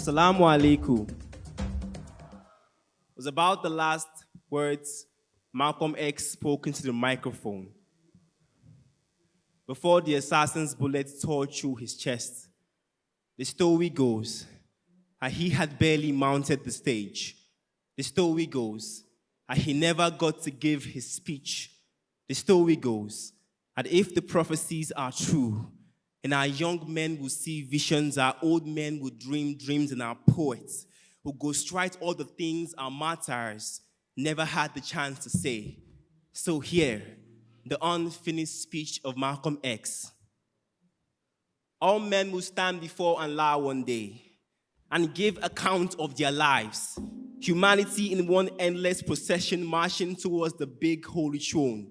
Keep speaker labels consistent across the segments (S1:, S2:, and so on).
S1: Assalamu alaikum was about the last words Malcolm X spoke into the microphone before the assassin's bullet tore through his chest. The story goes that he had barely mounted the stage. The story goes that he never got to give his speech. The story goes that if the prophecies are true, and our young men will see visions, our old men will dream dreams, and our poets will ghostwrite all the things our martyrs never had the chance to say. So here, the unfinished speech of Malcolm X. All men will stand before Allah one day and give account of their lives. Humanity in one endless procession marching towards the big holy throne.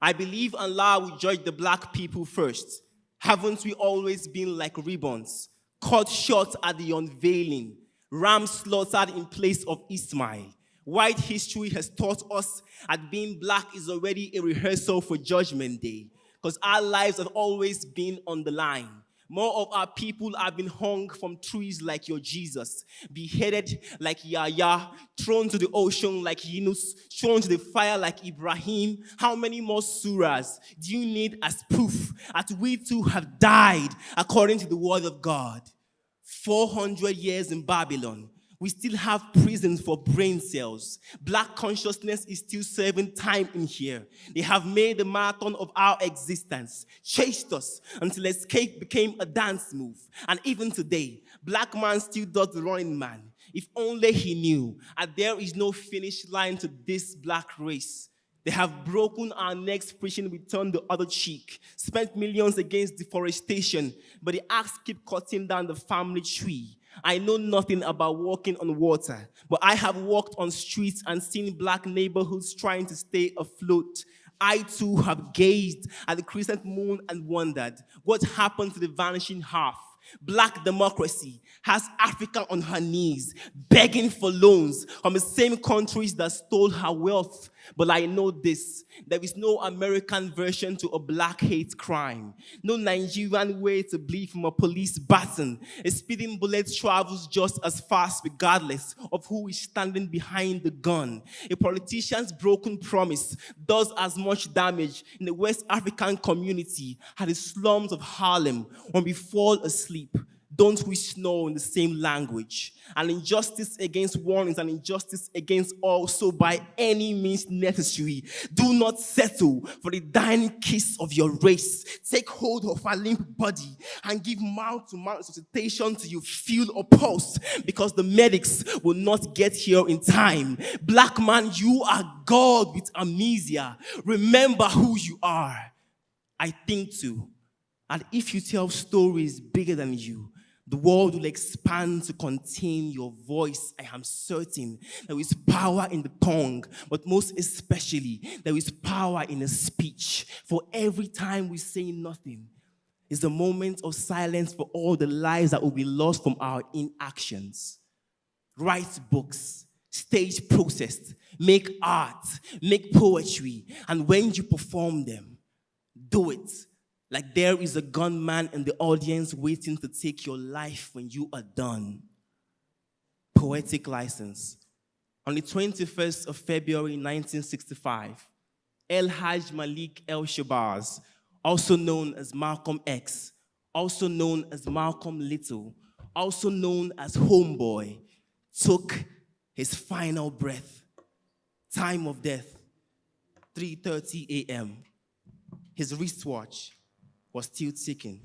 S1: I believe Allah will judge the black people first. Haven't we always been like ribbons, cut short at the unveiling, rams slaughtered in place of Ismail? White history has taught us that being black is already a rehearsal for Judgment Day, because our lives have always been on the line. More of our people have been hung from trees like your Jesus, beheaded like Yahya, thrown to the ocean like Yunus, thrown to the fire like Ibrahim. How many more surahs do you need as proof that we too have died according to the word of God? 400 years in Babylon. We still have prisons for brain cells. Black consciousness is still serving time in here. They have made the marathon of our existence, chased us until escape became a dance move. And even today, black man still does the running man. If only he knew that there is no finish line to this black race. They have broken our necks preaching we turn the other cheek, spent millions against deforestation, but the axe keep cutting down the family tree. I know nothing about walking on water, but I have walked on streets and seen black neighborhoods trying to stay afloat. I too have gazed at the crescent moon and wondered what happened to the vanishing half. Black democracy has Africa on her knees, begging for loans from the same countries that stole her wealth. But I know this, there is no American version to a black hate crime. No Nigerian way to bleed from a police baton. A speeding bullet travels just as fast regardless of who is standing behind the gun. A politician's broken promise does as much damage in the West African community as the slums of Harlem when we fall asleep. Don't we snore in the same language? An injustice against one is an injustice against all, so by any means necessary, do not settle for the dying kiss of your race. Take hold of a limp body and give mouth-to-mouth resuscitation till you feel a pulse, because the medics will not get here in time. Black man, you are God with amnesia. Remember who you are. I think too, and if you tell stories bigger than you, the world will expand to contain your voice. I am certain there is power in the tongue, but most especially, there is power in a speech. For every time we say nothing is a moment of silence for all the lives that will be lost from our inactions. Write books, stage protest, make art, make poetry, and when you perform them, do it like there is a gunman in the audience waiting to take your life when you are done. Poetic license. On the 21st of February 1965, El Haj Malik El Shabazz, also known as Malcolm X, also known as Malcolm Little, also known as Homeboy, took his final breath. Time of death, 3:30 a.m. His wristwatch was still ticking.